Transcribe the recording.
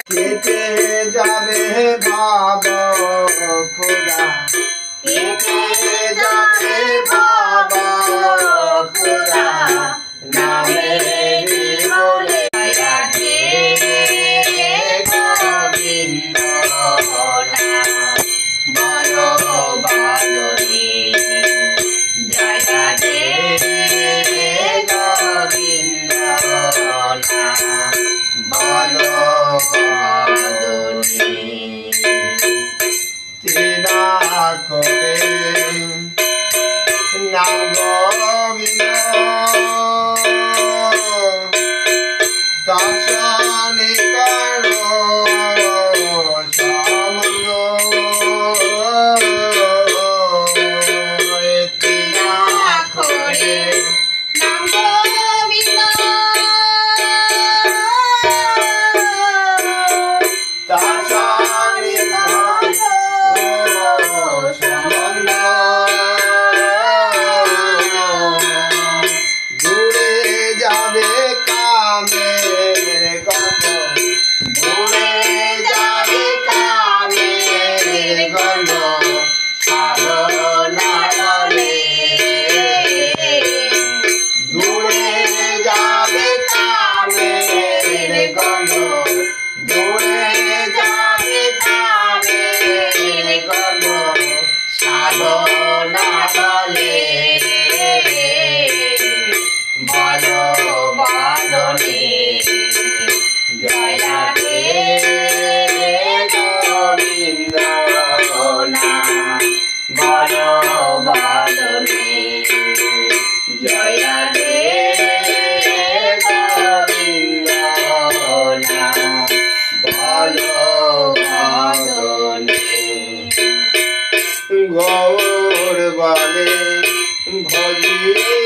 কেটে যাবে ভাব খোদা, কেটে যাবে ভাব খোদা, নামে বলে রাধে গোবিন্দ বলো বলো রে জয় রাধে গোবিন্দ বলো তেরা করে নাম গোবিন্দ দর্শনে করো সমঙ্গ তেরা করে নাম গোবিন্দ দর্শনে জয় রাধে গোবিন্দ বলো বলো রে জয় রাধে গোবিন্দ বলো বলো গৌর বলে ভজিয়ে